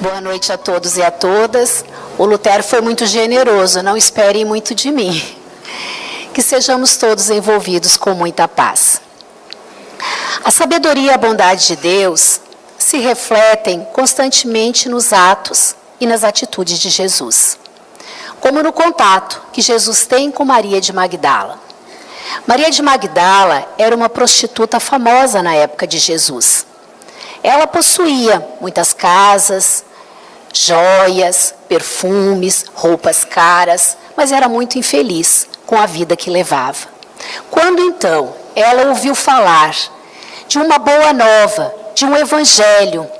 Boa noite a todos e a todas. O Lutero foi muito generoso, não esperem muito de mim. Que sejamos todos envolvidos com muita paz. A sabedoria e a bondade de Deus se refletem constantemente nos atos e nas atitudes de Jesus. Como no contato que Jesus tem com Maria de Magdala. Maria de Magdala era uma prostituta famosa na época de Jesus. Ela possuía muitas casas, joias, perfumes, roupas caras, mas era muito infeliz com a vida que levava. Quando então ela ouviu falar de uma boa nova, de um evangelho,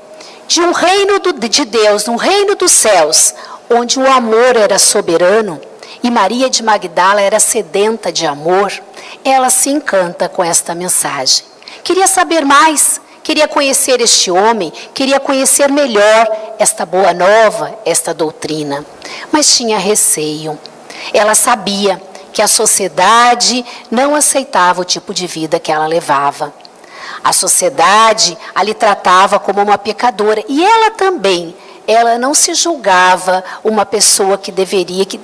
de um reino de Deus, um reino dos céus, onde o amor era soberano e Maria de Magdala era sedenta de amor, ela se encanta com esta mensagem. Queria saber mais, queria conhecer este homem, queria conhecer melhor esta boa nova, esta doutrina, mas tinha receio. Ela sabia que a sociedade não aceitava o tipo de vida que ela levava. A sociedade a lhe tratava como uma pecadora e ela também. Ela não se julgava uma pessoa que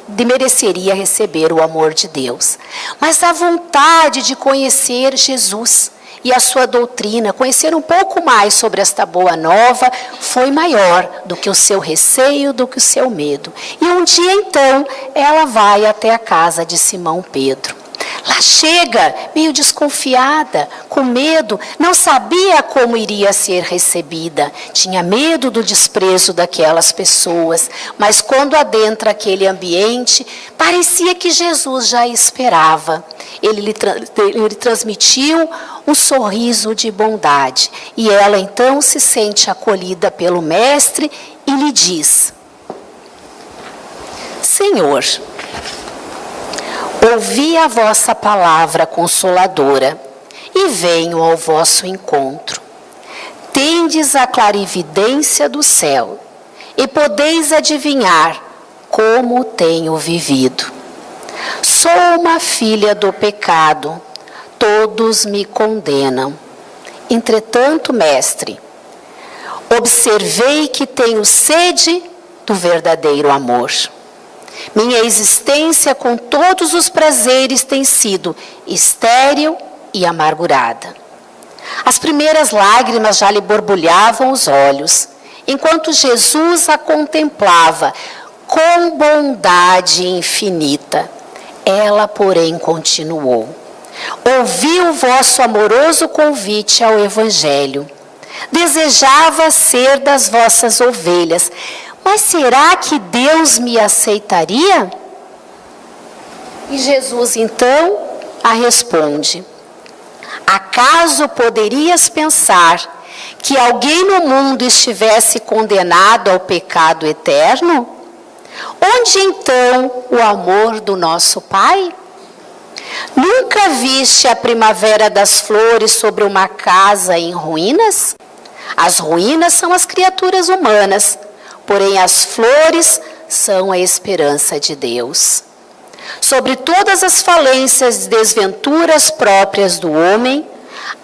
mereceria receber o amor de Deus. Mas a vontade de conhecer Jesus e a sua doutrina, conhecer um pouco mais sobre esta boa nova, foi maior do que o seu receio, do que o seu medo. E um dia então, ela vai até a casa de Simão Pedro. Lá chega, meio desconfiada, com medo, não sabia como iria ser recebida. Tinha medo do desprezo daquelas pessoas, mas quando adentra aquele ambiente, parecia que Jesus já esperava. Ele lhe transmitiu um sorriso de bondade. E ela então se sente acolhida pelo Mestre e lhe diz: Senhor, ouvi a vossa palavra consoladora e venho ao vosso encontro. Tendes a clarividência do céu e podeis adivinhar como tenho vivido. Sou uma filha do pecado, todos me condenam. Entretanto, Mestre, observei que tenho sede do verdadeiro amor. Minha existência com todos os prazeres tem sido estéril e amargurada. As primeiras lágrimas já lhe borbulhavam os olhos, enquanto Jesus a contemplava com bondade infinita. Ela, porém, continuou: ouvi o vosso amoroso convite ao Evangelho. Desejava ser das vossas ovelhas, mas será que Deus me aceitaria? E Jesus então a responde: acaso poderias pensar que alguém no mundo estivesse condenado ao pecado eterno? Onde então o amor do nosso Pai? Nunca viste a primavera das flores sobre uma casa em ruínas? As ruínas são as criaturas humanas, porém as flores são a esperança de Deus. Sobre todas as falências e desventuras próprias do homem,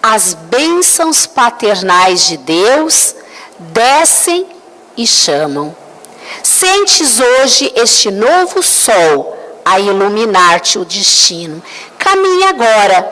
as bênçãos paternais de Deus descem e chamam. Sentes hoje este novo sol a iluminar-te o destino. Caminha agora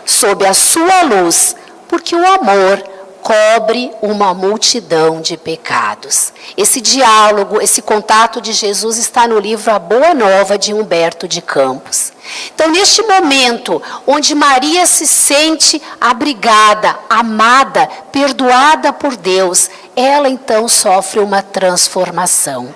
sob a sua luz, porque o amor cobre uma multidão de pecados. Esse diálogo, esse contato de Jesus está no livro A Boa Nova, de Humberto de Campos. Então, neste momento, onde Maria se sente abrigada, amada, perdoada por Deus, ela então sofre uma transformação.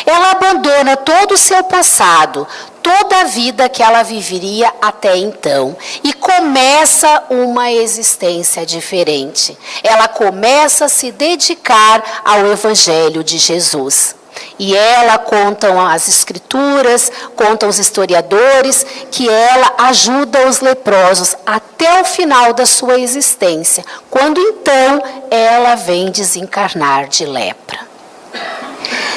Ela abandona todo o seu passado, toda a vida que ela viveria até então, e começa uma existência diferente. Ela começa a se dedicar ao Evangelho de Jesus. E ela, contam as escrituras, contam os historiadores, que ela ajuda os leprosos até o final da sua existência, quando então ela vem desencarnar de lepra.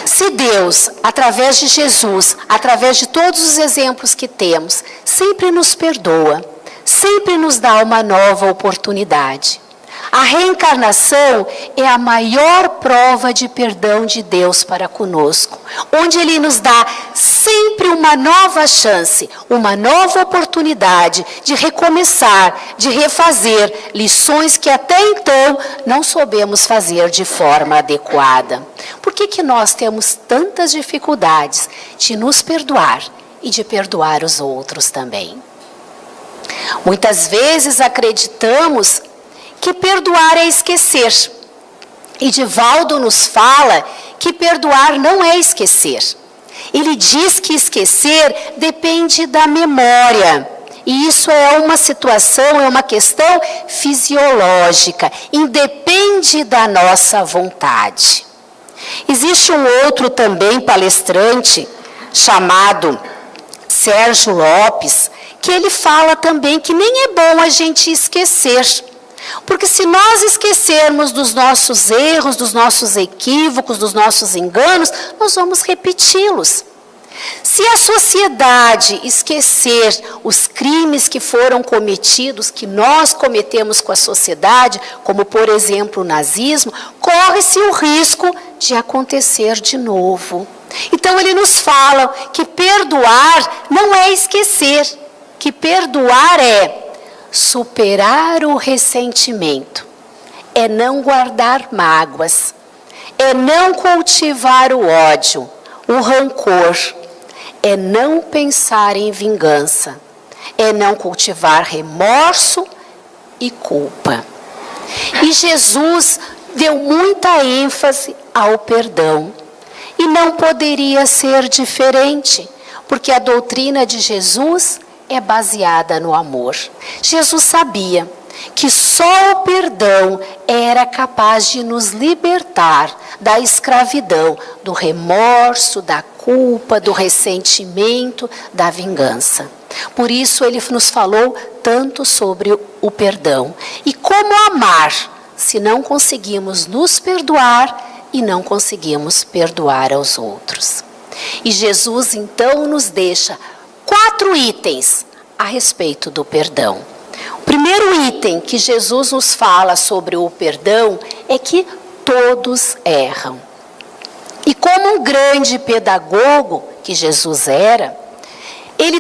Se Deus, através de Jesus, através de todos os exemplos que temos, sempre nos perdoa, sempre nos dá uma nova oportunidade. A reencarnação é a maior prova de perdão de Deus para conosco, onde Ele nos dá sempre uma nova chance, uma nova oportunidade de recomeçar, de refazer lições que até então não soubemos fazer de forma adequada. Por que nós temos tantas dificuldades de nos perdoar e de perdoar os outros também? Muitas vezes acreditamos que perdoar é esquecer. E Divaldo nos fala que perdoar não é esquecer. Ele diz que esquecer depende da memória. E isso é uma situação, é uma questão fisiológica, independe da nossa vontade. Existe um outro também palestrante, chamado Sérgio Lopes, que ele fala também que nem é bom a gente esquecer. Porque se nós esquecermos dos nossos erros, dos nossos equívocos, dos nossos enganos, nós vamos repeti-los. Se a sociedade esquecer os crimes que foram cometidos, que nós cometemos com a sociedade, como por exemplo o nazismo, corre-se o risco de acontecer de novo. Então ele nos fala que perdoar não é esquecer, que perdoar é superar o ressentimento, é não guardar mágoas, é não cultivar o ódio, o rancor, é não pensar em vingança, é não cultivar remorso e culpa. E Jesus deu muita ênfase ao perdão. E não poderia ser diferente, porque a doutrina de Jesus é baseada no amor. Jesus sabia que só o perdão era capaz de nos libertar da escravidão, do remorso, da culpa, do ressentimento, da vingança. Por isso ele nos falou tanto sobre o perdão. E como amar se não conseguimos nos perdoar e não conseguimos perdoar aos outros? E Jesus então nos deixa 4 itens a respeito do perdão. O primeiro item que Jesus nos fala sobre o perdão é que todos erram. E como um grande pedagogo que Jesus era,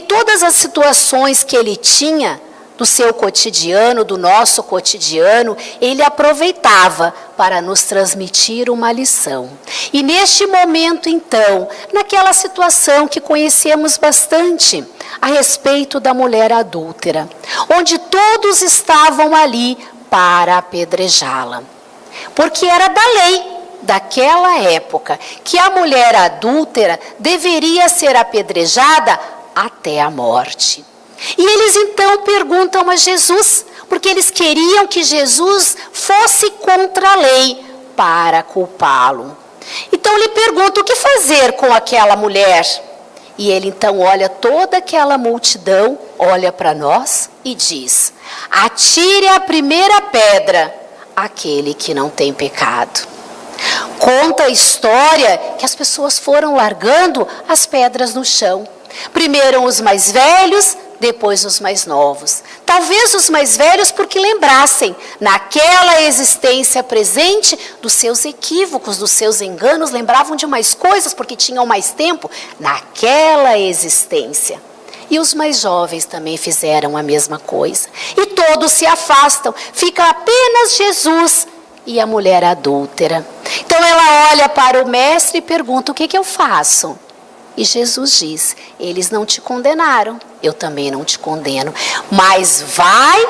todas as situações que ele tinha do seu cotidiano, do nosso cotidiano, ele aproveitava para nos transmitir uma lição. E neste momento, então, naquela situação que conhecemos bastante, a respeito da mulher adúltera, onde todos estavam ali para apedrejá-la. Porque era da lei daquela época que a mulher adúltera deveria ser apedrejada até a morte. E eles então perguntam a Jesus, porque eles queriam que Jesus fosse contra a lei para culpá-lo. Então lhe perguntam o que fazer com aquela mulher. E ele então olha toda aquela multidão, olha para nós e diz: atire a primeira pedra aquele que não tem pecado. Conta a história que as pessoas foram largando as pedras no chão. Primeiro os mais velhos, depois os mais novos. Talvez os mais velhos porque lembrassem, naquela existência presente, dos seus equívocos, dos seus enganos, lembravam de mais coisas porque tinham mais tempo naquela existência. E os mais jovens também fizeram a mesma coisa. E todos se afastam, fica apenas Jesus e a mulher adúltera. Então ela olha para o mestre e pergunta: o que eu faço? E Jesus diz: eles não te condenaram, eu também não te condeno, mas vai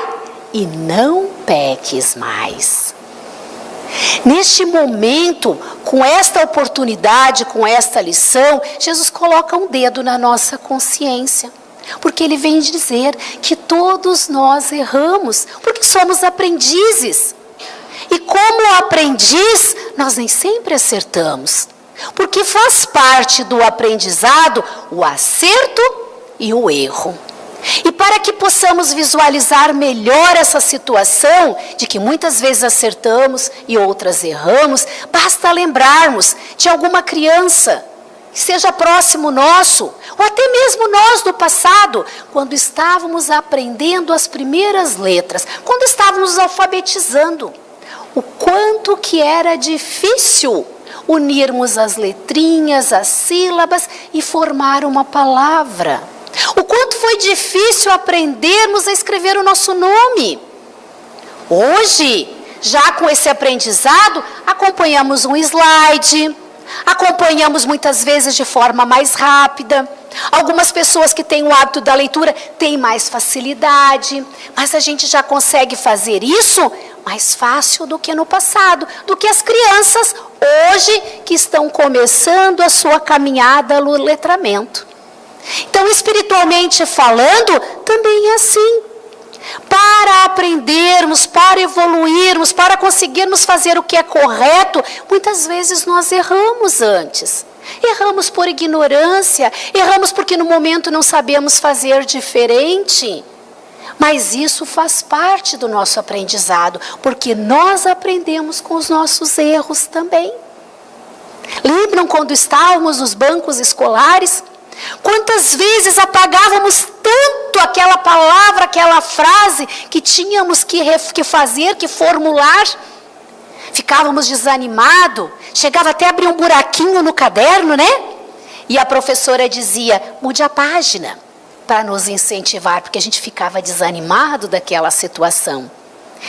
e não peques mais. Neste momento, com esta oportunidade, com esta lição, Jesus coloca um dedo na nossa consciência. Porque ele vem dizer que todos nós erramos, porque somos aprendizes. E como aprendiz, nós nem sempre acertamos. Porque faz parte do aprendizado o acerto e o erro. E para que possamos visualizar melhor essa situação, de que muitas vezes acertamos e outras erramos, basta lembrarmos de alguma criança, que seja próximo nosso, ou até mesmo nós do passado, quando estávamos aprendendo as primeiras letras, quando estávamos alfabetizando. o quanto que era difícil unirmos as letrinhas, as sílabas e formar uma palavra. O quanto foi difícil aprendermos a escrever o nosso nome. Hoje, já com esse aprendizado, acompanhamos um slide, acompanhamos muitas vezes de forma mais rápida. Algumas pessoas que têm o hábito da leitura têm mais facilidade, mas a gente já consegue fazer isso mais fácil do que no passado, do que as crianças hoje que estão começando a sua caminhada no letramento. Então, espiritualmente falando, também é assim. Para aprendermos, para evoluirmos, para conseguirmos fazer o que é correto, muitas vezes nós erramos antes. Erramos por ignorância, erramos porque no momento não sabemos fazer diferente. Mas isso faz parte do nosso aprendizado, porque nós aprendemos com os nossos erros também. Lembram quando estávamos nos bancos escolares? Quantas vezes apagávamos tanto aquela palavra, aquela frase que tínhamos que fazer, que formular? Ficávamos desanimados, chegava até a abrir um buraquinho no caderno, né? E a professora dizia, mude a página, para nos incentivar, porque a gente ficava desanimado daquela situação.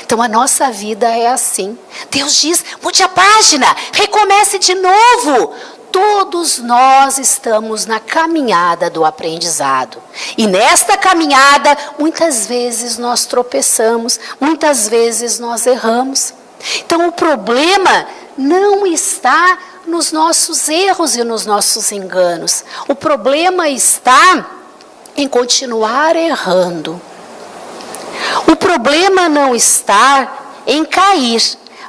Então a nossa vida é assim. Deus diz, mude a página, recomece de novo. Todos nós estamos na caminhada do aprendizado. E nesta caminhada, muitas vezes nós tropeçamos, muitas vezes nós erramos. Então o problema não está nos nossos erros e nos nossos enganos. O problema está em continuar errando. O problema não está em cair,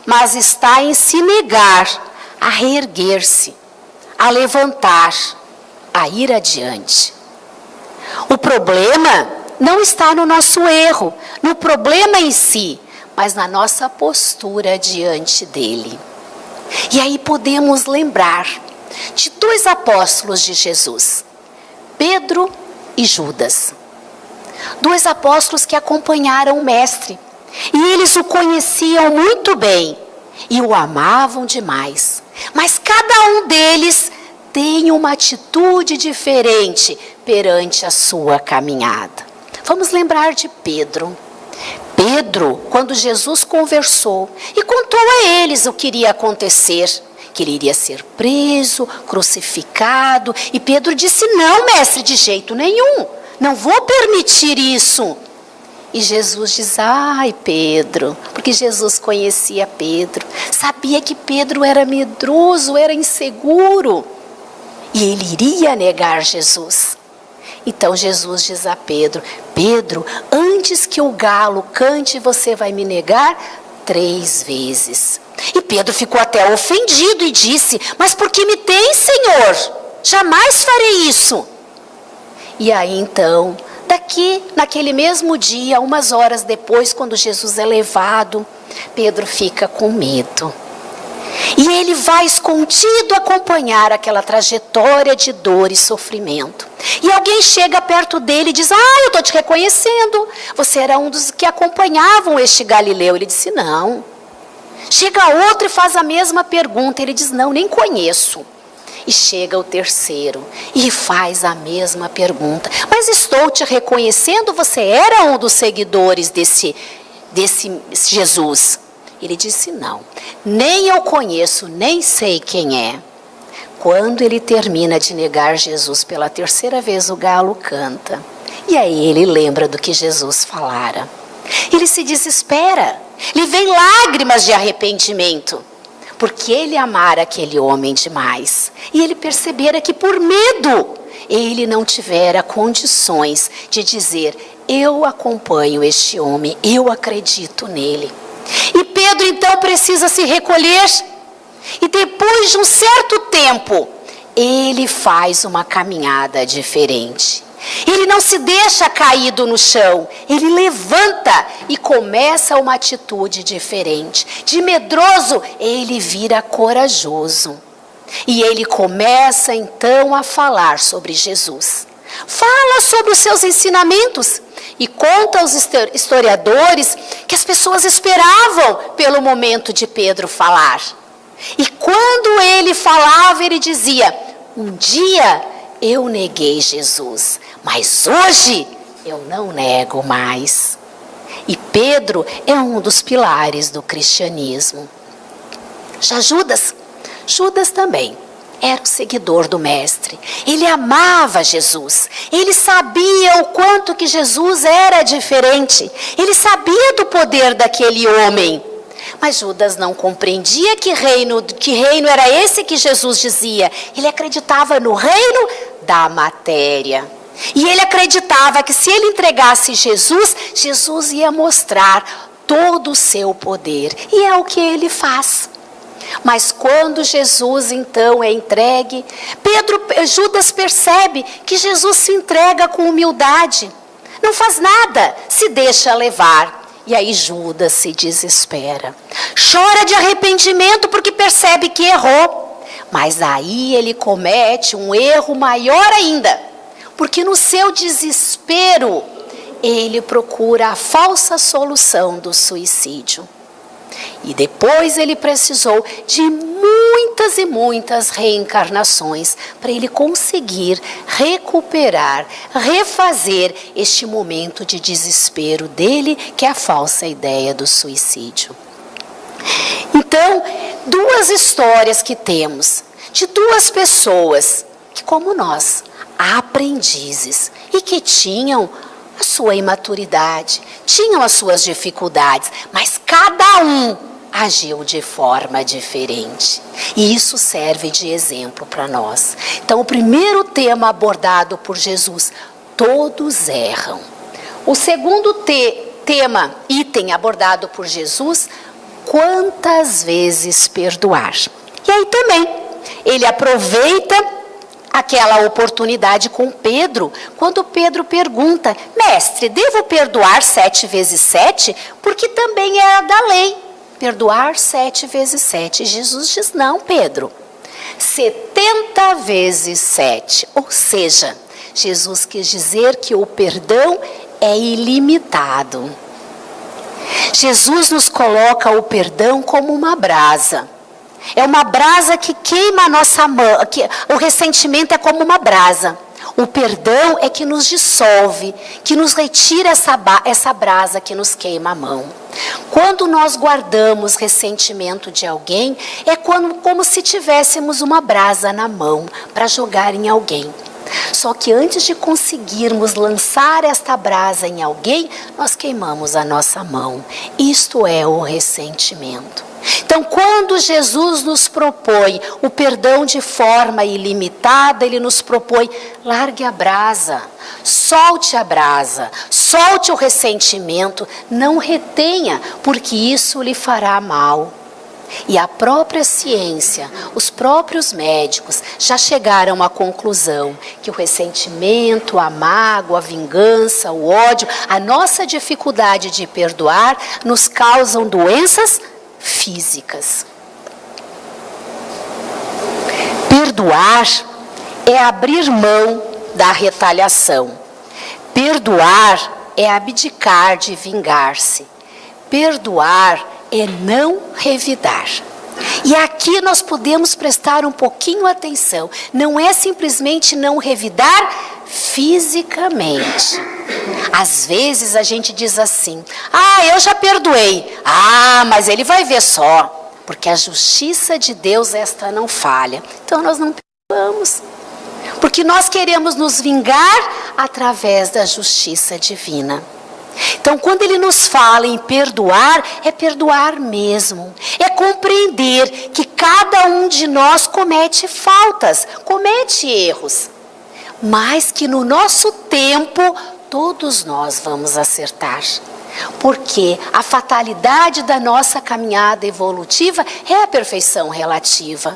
mas está em se negar, a reerguer-se, a levantar, a ir adiante. O problema não está no nosso erro, no problema em si, mas na nossa postura diante dele. E aí podemos lembrar de dois apóstolos de Jesus, Pedro e Judas. Dois apóstolos que acompanharam o mestre. E eles o conheciam muito bem e o amavam demais. Mas cada um deles tem uma atitude diferente perante a sua caminhada. Vamos lembrar de Pedro. Pedro, quando Jesus conversou e contou a eles o que iria acontecer, que ele iria ser preso, crucificado, e Pedro disse, não, mestre, de jeito nenhum, não vou permitir isso. E Jesus diz, ai Pedro, porque Jesus conhecia Pedro, sabia que Pedro era medroso, era inseguro, e ele iria negar Jesus. Então Jesus diz a Pedro, Pedro, antes que o galo cante, você vai me negar 3 vezes. E Pedro ficou até ofendido e disse, mas por que me tem, Senhor? Jamais farei isso. E aí então, naquele mesmo dia, umas horas depois, quando Jesus é levado, Pedro fica com medo. E ele vai escondido acompanhar aquela trajetória de dor e sofrimento. E alguém chega perto dele e diz, eu estou te reconhecendo. Você era um dos que acompanhavam este Galileu. Ele disse, não. Chega outro e faz a mesma pergunta. Ele diz, não, nem conheço. E chega o terceiro e faz a mesma pergunta. Mas estou te reconhecendo, você era um dos seguidores desse Jesus. Ele disse, não, nem eu conheço, nem sei quem é. Quando ele termina de negar Jesus pela 3ª vez, o galo canta. E aí ele lembra do que Jesus falara. Ele se desespera, lhe vem lágrimas de arrependimento, porque ele amara aquele homem demais. E ele percebera que por medo, ele não tivera condições de dizer, eu acompanho este homem, eu acredito nele. E Pedro então precisa se recolher. E depois de um certo tempo, ele faz uma caminhada diferente. Ele não se deixa caído no chão, ele levanta e começa uma atitude diferente. De medroso, ele vira corajoso. E ele começa então a falar sobre Jesus. Fala sobre os seus ensinamentos. E conta aos historiadores que as pessoas esperavam pelo momento de Pedro falar. E quando ele falava, ele dizia: um dia eu neguei Jesus, mas hoje eu não nego mais. E Pedro é um dos pilares do cristianismo. Já Judas também era um seguidor do mestre. Ele amava Jesus. Ele sabia o quanto que Jesus era diferente. Ele sabia do poder daquele homem. Mas Judas não compreendia que reino era esse que Jesus dizia. Ele acreditava no reino da matéria. E ele acreditava que se ele entregasse Jesus, Jesus ia mostrar todo o seu poder. E é o que ele faz. Mas quando Jesus então é entregue, Judas percebe que Jesus se entrega com humildade. Não faz nada, se deixa levar. E aí Judas se desespera. Chora de arrependimento porque percebe que errou. Mas aí ele comete um erro maior ainda. Porque no seu desespero, ele procura a falsa solução do suicídio. E depois ele precisou de muitas e muitas reencarnações para ele conseguir recuperar, refazer este momento de desespero dele, que é a falsa ideia do suicídio. Então, duas histórias que temos de duas pessoas que, como nós, aprendizes e que tinham a sua imaturidade, tinham as suas dificuldades, mas cada um agiu de forma diferente. E isso serve de exemplo para nós. Então, o primeiro tema abordado por Jesus: todos erram. O segundo item abordado por Jesus: quantas vezes perdoar. E aí também, ele aproveita aquela oportunidade com Pedro, quando Pedro pergunta: mestre, devo perdoar 7 vezes 7? Porque também era da lei, perdoar 7 vezes 7. Jesus diz: não, Pedro, 70 vezes 7. Ou seja, Jesus quis dizer que o perdão é ilimitado. Jesus nos coloca o perdão como uma brasa. É uma brasa que queima a nossa mão. O ressentimento é como uma brasa. O perdão é que nos dissolve, que nos retira essa brasa que nos queima a mão. Quando nós guardamos ressentimento de alguém, é como se tivéssemos uma brasa na mão para jogar em alguém. Só que antes de conseguirmos lançar esta brasa em alguém, nós queimamos a nossa mão. Isto é o ressentimento. Então, quando Jesus nos propõe o perdão de forma ilimitada, ele nos propõe: largue a brasa, solte o ressentimento, não retenha, porque isso lhe fará mal. E a própria ciência, os próprios médicos já chegaram à conclusão que o ressentimento, a mágoa, a vingança, o ódio, a nossa dificuldade de perdoar nos causam doenças físicas. Perdoar é abrir mão da retaliação. Perdoar é abdicar de vingar-se. Perdoar é não revidar. E aqui nós podemos prestar um pouquinho atenção. Não é simplesmente não revidar fisicamente. Às vezes a gente diz assim: eu já perdoei. Mas ele vai ver só. Porque a justiça de Deus esta não falha. Então nós não perdoamos. Porque nós queremos nos vingar através da justiça divina. Então, quando ele nos fala em perdoar, é perdoar mesmo. É compreender que cada um de nós comete faltas, comete erros. Mas que no nosso tempo, todos nós vamos acertar. Porque a fatalidade da nossa caminhada evolutiva é a perfeição relativa.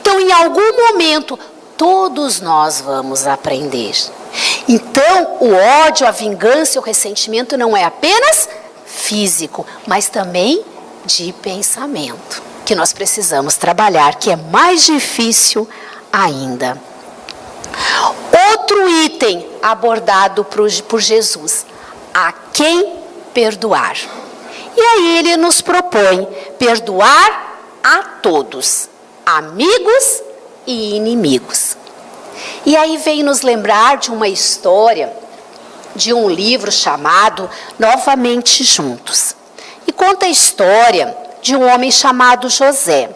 Então, em algum momento, todos nós vamos aprender. Então, o ódio, a vingança e o ressentimento não é apenas físico, mas também de pensamento, que nós precisamos trabalhar, que é mais difícil ainda. Outro item abordado por Jesus: quem perdoar. E aí ele nos propõe perdoar a todos, amigos e inimigos. E aí vem nos lembrar de uma história de um livro chamado Novamente Juntos. E conta a história de um homem chamado José.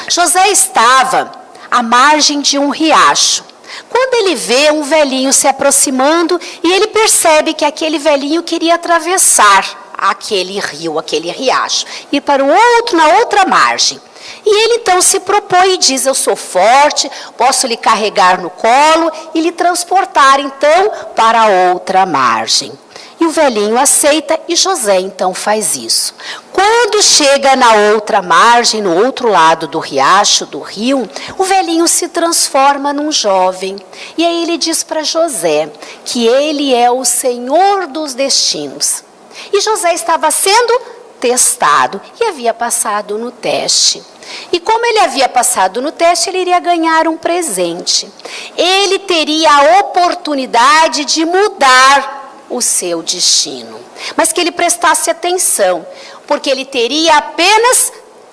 José estava à margem de um riacho, quando ele vê um velhinho se aproximando e ele percebe que aquele velhinho queria atravessar aquele rio, aquele riacho, ir para na outra margem. E ele então se propõe e diz: eu sou forte, posso lhe carregar no colo e lhe transportar então para a outra margem. E o velhinho aceita e José então faz isso. Quando chega na outra margem, no outro lado do riacho, do rio, o velhinho se transforma num jovem. E aí ele diz para José que ele é o Senhor dos destinos. E José estava sendo testado e havia passado no teste. E como ele havia passado no teste, ele iria ganhar um presente. Ele teria a oportunidade de mudar o seu destino. Mas que ele prestasse atenção, porque ele teria apenas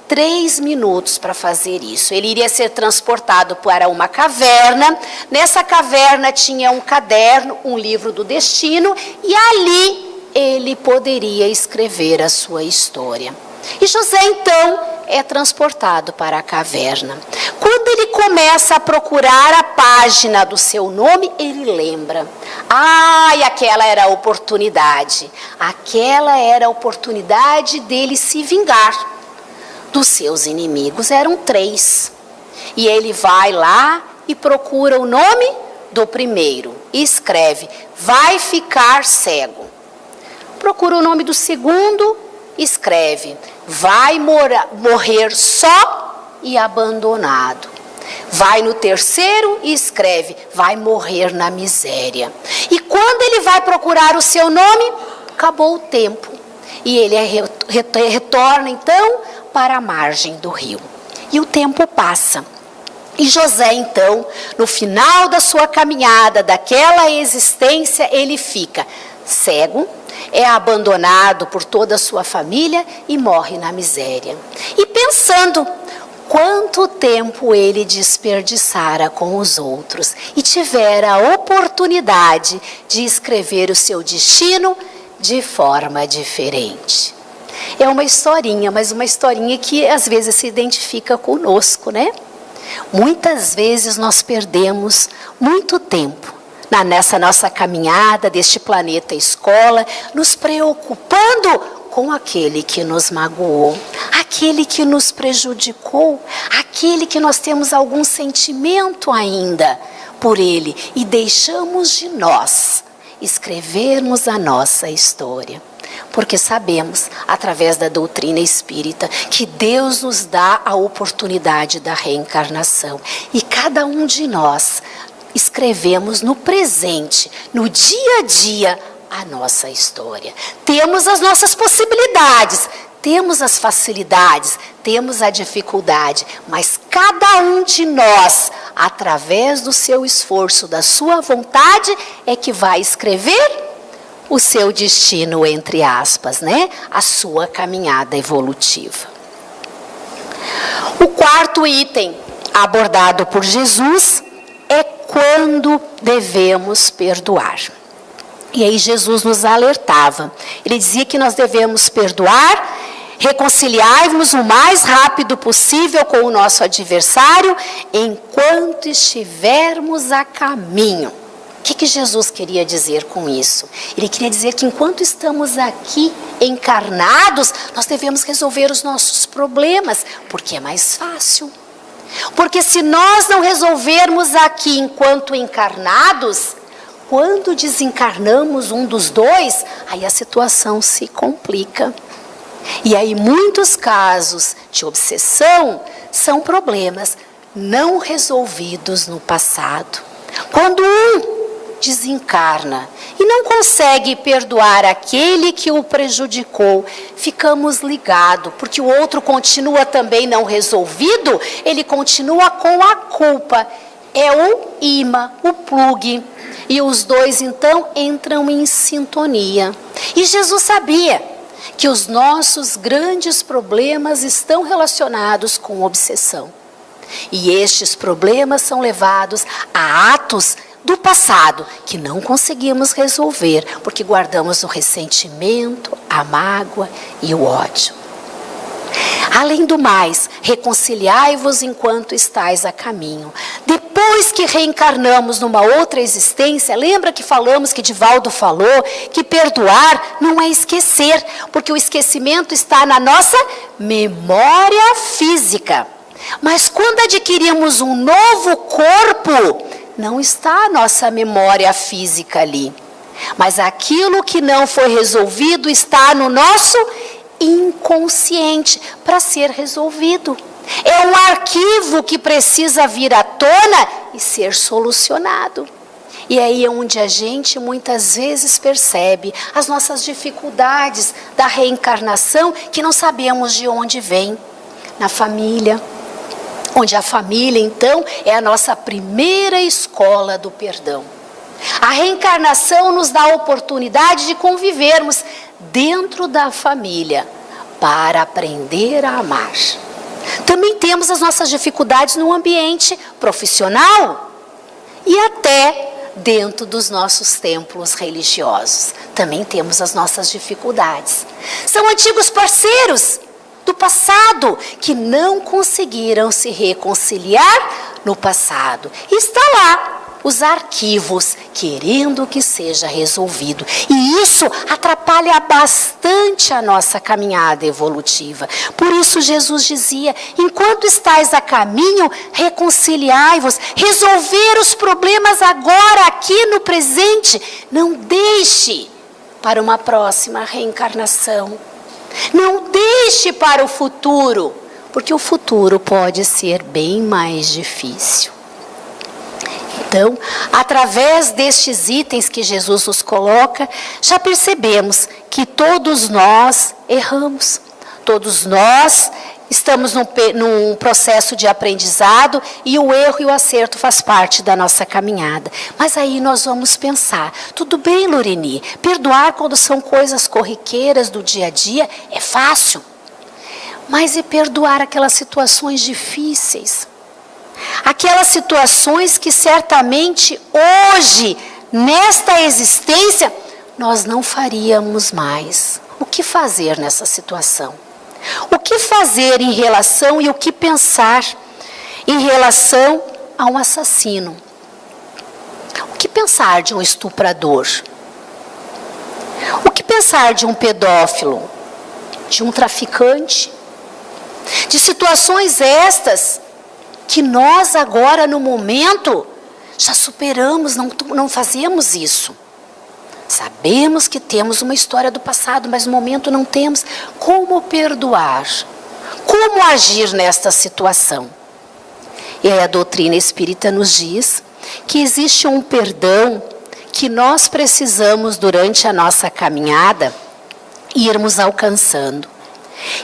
3 minutos para fazer isso. Ele iria ser transportado para uma caverna. Nessa caverna tinha um caderno, um livro do destino, e ali ele poderia escrever a sua história. E José então é transportado para a caverna. Quando ele começa a procurar a página do seu nome, ele lembra: e aquela era a oportunidade. Aquela era a oportunidade dele se vingar dos seus inimigos. Eram 3. E ele vai lá e procura o nome do primeiro e escreve: vai ficar cego. Procura o nome do segundo, escreve: vai morrer só e abandonado. Vai no terceiro e escreve: vai morrer na miséria. E quando ele vai procurar o seu nome, acabou o tempo. E ele retorna então para a margem do rio. E o tempo passa. E José então, no final da sua caminhada, daquela existência, ele fica cego, é abandonado por toda a sua família e morre na miséria. E pensando quanto tempo ele desperdiçara com os outros e tivera a oportunidade de escrever o seu destino de forma diferente. É uma historinha, mas uma historinha que às vezes se identifica conosco, né? Muitas vezes nós perdemos muito tempo nessa nossa caminhada deste planeta escola, nos preocupando com aquele que nos magoou, aquele que nos prejudicou, aquele que nós temos algum sentimento ainda por ele, e deixamos de nós escrevermos a nossa história. Porque sabemos, através da doutrina espírita, que Deus nos dá a oportunidade da reencarnação. E cada um de nós escrevemos no presente, no dia a dia, a nossa história. Temos as nossas possibilidades, temos as facilidades, temos a dificuldade, mas cada um de nós, através do seu esforço, da sua vontade, é que vai escrever o seu destino, entre aspas, né? A sua caminhada evolutiva. O quarto item abordado por Jesus é quando devemos perdoar. E aí Jesus nos alertava. Ele dizia que nós devemos perdoar, reconciliarmos o mais rápido possível com o nosso adversário enquanto estivermos a caminho. O que Jesus queria dizer com isso? Ele queria dizer que enquanto estamos aqui encarnados, nós devemos resolver os nossos problemas, porque é mais fácil. Porque se nós não resolvermos aqui enquanto encarnados, quando desencarnamos um dos dois, aí a situação se complica. E aí muitos casos de obsessão são problemas não resolvidos no passado. Quando um desencarna e não consegue perdoar aquele que o prejudicou, ficamos ligados, porque o outro continua também não resolvido, ele continua com a culpa. É o imã, o plugue. E os dois então entram em sintonia. E Jesus sabia que os nossos grandes problemas estão relacionados com obsessão. E estes problemas são levados a atos do passado que não conseguimos resolver, porque guardamos o ressentimento, a mágoa e o ódio. Além do mais, reconciliai-vos enquanto estáis a caminho. Depois que reencarnamos numa outra existência, lembra que falamos, que Divaldo falou, que perdoar não é esquecer, porque o esquecimento está na nossa memória física. Mas quando adquirimos um novo corpo, não está a nossa memória física ali. Mas aquilo que não foi resolvido está no nosso inconsciente para ser resolvido. É um arquivo que precisa vir à tona e ser solucionado. E aí é onde a gente muitas vezes percebe as nossas dificuldades da reencarnação, que não sabemos de onde vem. Na família, onde a família então é a nossa primeira escola do perdão. A reencarnação nos dá a oportunidade de convivermos dentro da família para aprender a amar. Também temos as nossas dificuldades no ambiente profissional e até dentro dos nossos templos religiosos. Também temos as nossas dificuldades. São antigos parceiros do passado que não conseguiram se reconciliar no passado. E está lá os arquivos, querendo que seja resolvido. E isso atrapalha bastante a nossa caminhada evolutiva. Por isso Jesus dizia, enquanto estáis a caminho, reconciliai-vos, resolver os problemas agora, aqui no presente. Não deixe para uma próxima reencarnação. Não deixe para o futuro, porque o futuro pode ser bem mais difícil. Então, através destes itens que Jesus nos coloca, já percebemos que todos nós erramos. Todos nós estamos num processo de aprendizado e o erro e o acerto faz parte da nossa caminhada. Mas aí nós vamos pensar, tudo bem, Loreni, perdoar quando são coisas corriqueiras do dia a dia é fácil. Mas e perdoar aquelas situações difíceis? Aquelas situações que certamente hoje, nesta existência, nós não faríamos mais. O que fazer nessa situação? O que fazer em relação e o que pensar em relação a um assassino? O que pensar de um estuprador? O que pensar de um pedófilo? De um traficante? De situações estas que nós agora no momento já superamos, não fazemos isso. Sabemos que temos uma história do passado, mas no momento não temos. Como perdoar? Como agir nesta situação? E aí a doutrina espírita nos diz que existe um perdão que nós precisamos durante a nossa caminhada irmos alcançando.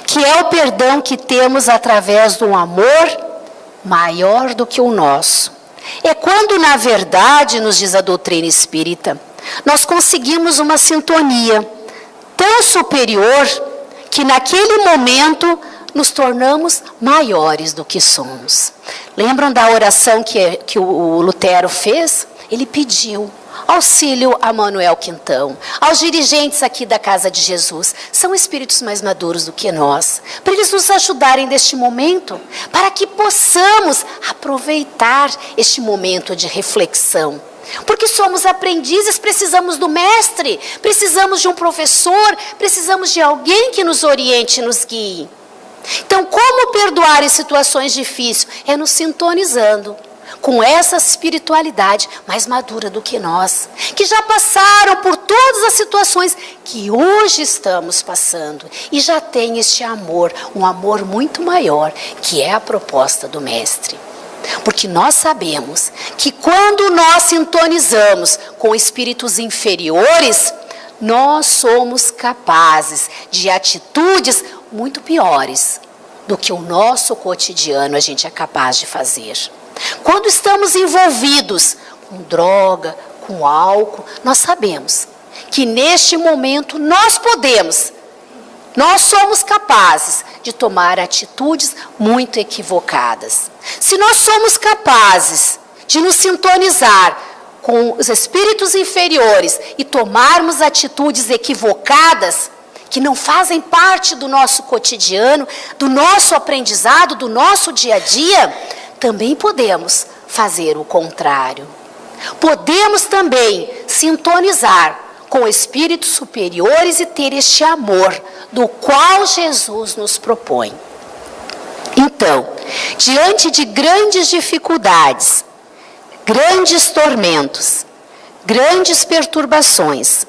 Que é o perdão que temos através do amor maior do que o nosso. É quando, na verdade, nos diz a doutrina espírita, nós conseguimos uma sintonia tão superior que naquele momento nos tornamos maiores do que somos. Lembram da oração que o Lutero fez? Ele pediu auxílio a Manuel Quintão, aos dirigentes aqui da Casa de Jesus. São espíritos mais maduros do que nós, para eles nos ajudarem neste momento, para que possamos aproveitar este momento de reflexão. Porque somos aprendizes, precisamos do mestre, precisamos de um professor, precisamos de alguém que nos oriente e nos guie. Então, como perdoar em situações difíceis? É nos sintonizando com essa espiritualidade mais madura do que nós, que já passaram por todas as situações que hoje estamos passando e já tem este amor, um amor muito maior, que é a proposta do mestre. Porque nós sabemos que quando nós sintonizamos com espíritos inferiores, nós somos capazes de atitudes muito piores do que o nosso cotidiano a gente é capaz de fazer. Quando estamos envolvidos com droga, com álcool. Nós sabemos que neste momento nós somos capazes de tomar atitudes muito equivocadas. Se nós somos capazes de nos sintonizar com os espíritos inferiores e tomarmos atitudes equivocadas, que não fazem parte do nosso cotidiano, do nosso aprendizado, do nosso dia a dia, também podemos fazer o contrário. Podemos também sintonizar com espíritos superiores e ter este amor do qual Jesus nos propõe. Então, diante de grandes dificuldades, grandes tormentos, grandes perturbações,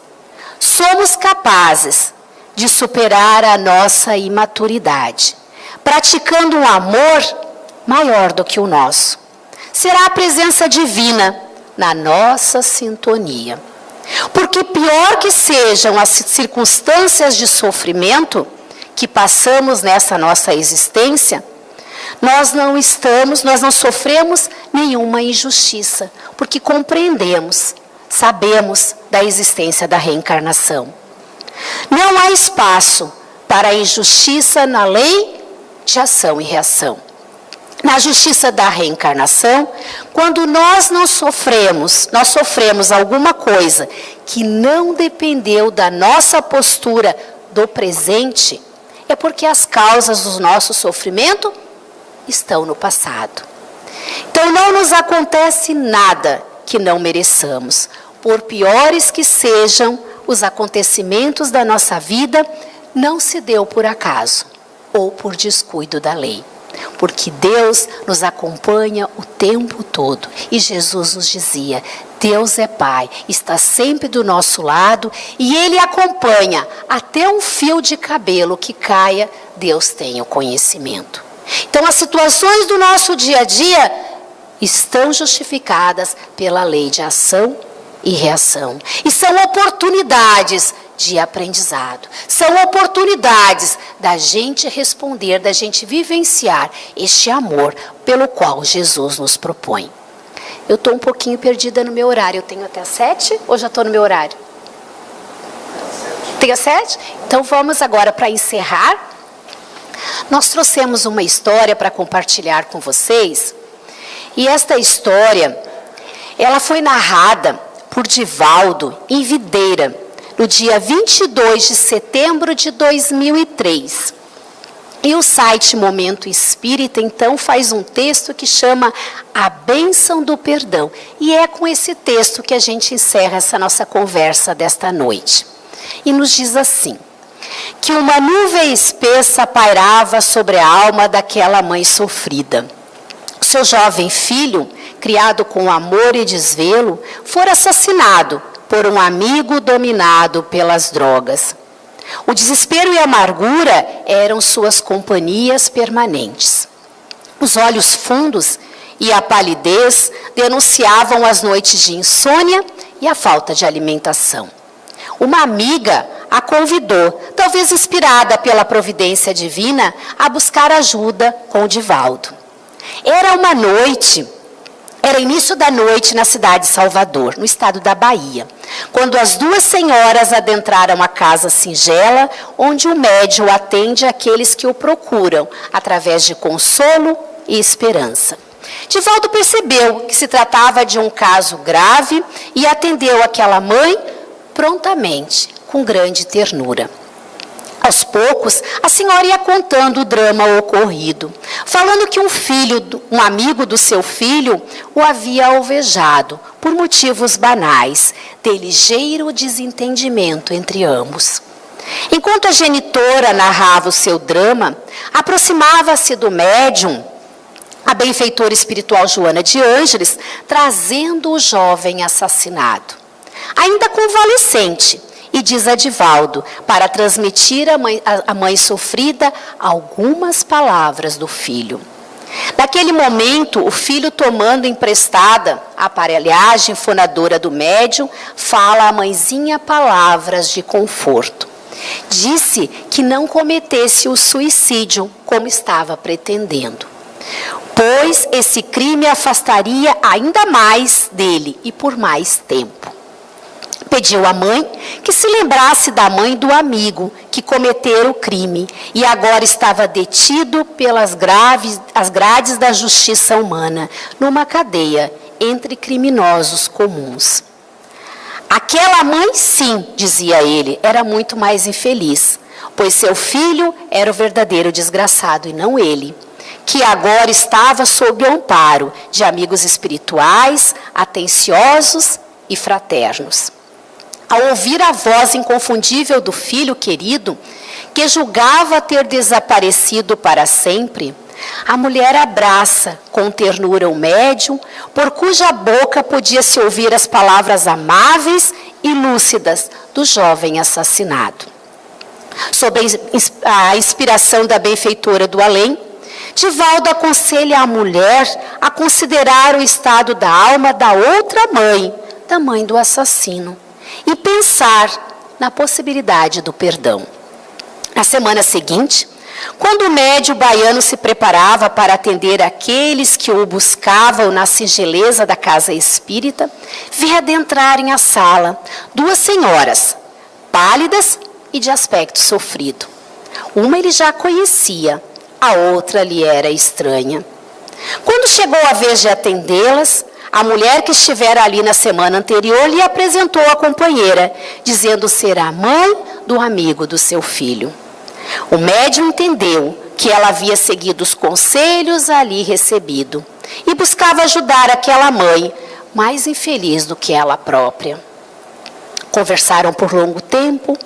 somos capazes de superar a nossa imaturidade, praticando um amor maior do que o nosso. Será a presença divina na nossa sintonia. Porque pior que sejam as circunstâncias de sofrimento que passamos nessa nossa existência, nós não sofremos nenhuma injustiça, porque compreendemos, sabemos da existência da reencarnação. Não há espaço para a injustiça na lei de ação e reação. Na justiça da reencarnação, quando nós sofremos alguma coisa que não dependeu da nossa postura do presente, é porque as causas do nosso sofrimento estão no passado. Então não nos acontece nada que não mereçamos, por piores que sejam os acontecimentos da nossa vida, não se deu por acaso ou por descuido da lei. Porque Deus nos acompanha o tempo todo. E Jesus nos dizia, Deus é Pai, está sempre do nosso lado e Ele acompanha até um fio de cabelo que caia, Deus tem o conhecimento. Então as situações do nosso dia a dia estão justificadas pela lei de ação e reação. E são oportunidades de aprendizado. São oportunidades da gente responder, da gente vivenciar este amor pelo qual Jesus nos propõe. Eu estou um pouquinho perdida no meu horário. Eu tenho até 7 ou já estou no meu horário? Tenho 7? Então vamos agora para encerrar. Nós trouxemos uma história para compartilhar com vocês. E esta história, ela foi narrada por Divaldo em Videira, no dia 22 de setembro de 2003. E o site Momento Espírita, então, faz um texto que chama A Bênção do Perdão. E é com esse texto que a gente encerra essa nossa conversa desta noite. E nos diz assim, que uma nuvem espessa pairava sobre a alma daquela mãe sofrida. Seu jovem filho, criado com amor e desvelo, fora assassinado por um amigo dominado pelas drogas. O desespero e a amargura eram suas companhias permanentes. Os olhos fundos e a palidez denunciavam as noites de insônia e a falta de alimentação. Uma amiga a convidou, talvez inspirada pela providência divina, a buscar ajuda com o Divaldo. Era início da noite na cidade de Salvador, no estado da Bahia, quando as duas senhoras adentraram a casa singela, onde o médium atende aqueles que o procuram, através de consolo e esperança. Divaldo percebeu que se tratava de um caso grave e atendeu aquela mãe prontamente, com grande ternura. Aos poucos, a senhora ia contando o drama ocorrido, falando que um amigo do seu filho o havia alvejado, por motivos banais, de ligeiro desentendimento entre ambos. Enquanto a genitora narrava o seu drama, aproximava-se do médium, a benfeitora espiritual Joana de Ângeles, trazendo o jovem assassinado. Ainda convalescente, e diz a Divaldo, para transmitir à mãe sofrida algumas palavras do filho. Naquele momento, o filho, tomando emprestada a aparelhagem fonadora do médium, fala à mãezinha palavras de conforto. Disse que não cometesse o suicídio como estava pretendendo. pois esse crime afastaria ainda mais dele e por mais tempo. Pediu à mãe que se lembrasse da mãe do amigo que cometera o crime e agora estava detido pelas grades da justiça humana, numa cadeia entre criminosos comuns. Aquela mãe, sim, dizia ele, era muito mais infeliz, pois seu filho era o verdadeiro desgraçado e não ele, que agora estava sob o amparo de amigos espirituais, atenciosos e fraternos. Ao ouvir a voz inconfundível do filho querido, que julgava ter desaparecido para sempre, a mulher abraça com ternura o médium, por cuja boca podia-se ouvir as palavras amáveis e lúcidas do jovem assassinado. Sob a inspiração da benfeitora do além, Divaldo aconselha a mulher a considerar o estado da alma da outra mãe, da mãe do assassino, e pensar na possibilidade do perdão. Na semana seguinte, quando o médium baiano se preparava para atender aqueles que o buscavam na singeleza da casa espírita, vi adentrarem a sala 2 senhoras, pálidas e de aspecto sofrido. Uma ele já conhecia, a outra lhe era estranha. Quando chegou a vez de atendê-las, a mulher que estivera ali na semana anterior lhe apresentou a companheira, dizendo ser a mãe do amigo do seu filho. O médium entendeu que ela havia seguido os conselhos ali recebido e buscava ajudar aquela mãe, mais infeliz do que ela própria. Conversaram por longo tempo.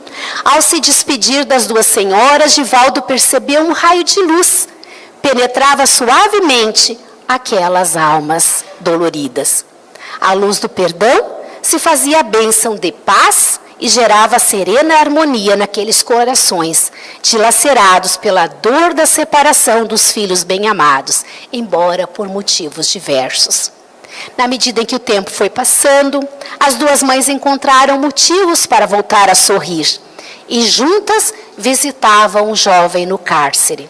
Ao se despedir das 2 senhoras, Divaldo percebeu um raio de luz. Penetrava suavemente aquelas almas doloridas. A luz do perdão se fazia bênção de paz e gerava serena harmonia naqueles corações, dilacerados pela dor da separação dos filhos bem-amados, embora por motivos diversos. Na medida em que o tempo foi passando, as 2 mães encontraram motivos para voltar a sorrir e juntas visitavam o jovem no cárcere.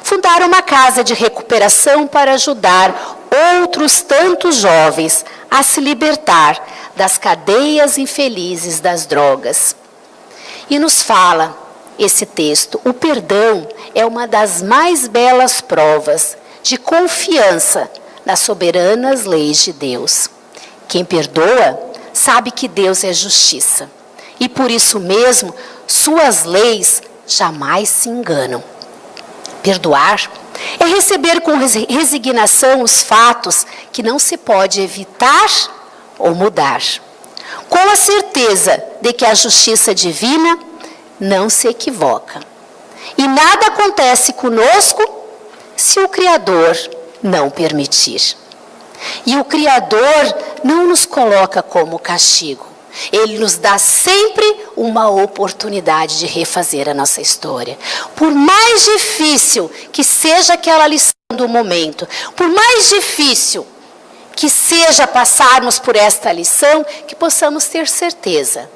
Fundaram uma casa de recuperação para ajudar outros tantos jovens a se libertar das cadeias infelizes das drogas. E nos fala esse texto: o perdão é uma das mais belas provas de confiança nas soberanas leis de Deus. Quem perdoa sabe que Deus é justiça e por isso mesmo suas leis jamais se enganam. Perdoar é receber com resignação os fatos que não se pode evitar ou mudar, com a certeza de que a justiça divina não se equivoca. E nada acontece conosco se o Criador não permitir. E o Criador não nos coloca como castigo. Ele nos dá sempre uma oportunidade de refazer a nossa história. Por mais difícil que seja aquela lição do momento, por mais difícil que seja passarmos por esta lição, que possamos ter certeza.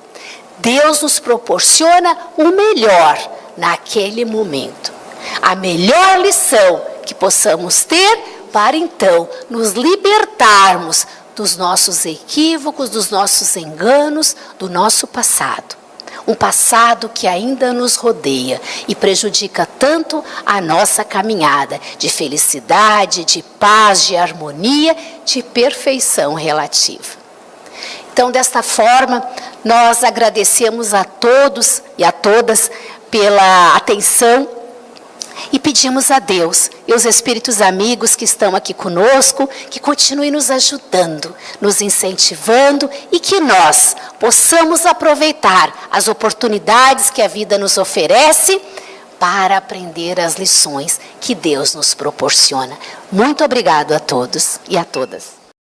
Deus nos proporciona o melhor naquele momento. A melhor lição que possamos ter para então nos libertarmos dos nossos equívocos, dos nossos enganos, do nosso passado. Um passado que ainda nos rodeia e prejudica tanto a nossa caminhada de felicidade, de paz, de harmonia, de perfeição relativa. Então, desta forma, nós agradecemos a todos e a todas pela atenção e pedimos a Deus e os espíritos amigos que estão aqui conosco, que continuem nos ajudando, nos incentivando e que nós possamos aproveitar as oportunidades que a vida nos oferece para aprender as lições que Deus nos proporciona. Muito obrigado a todos e a todas.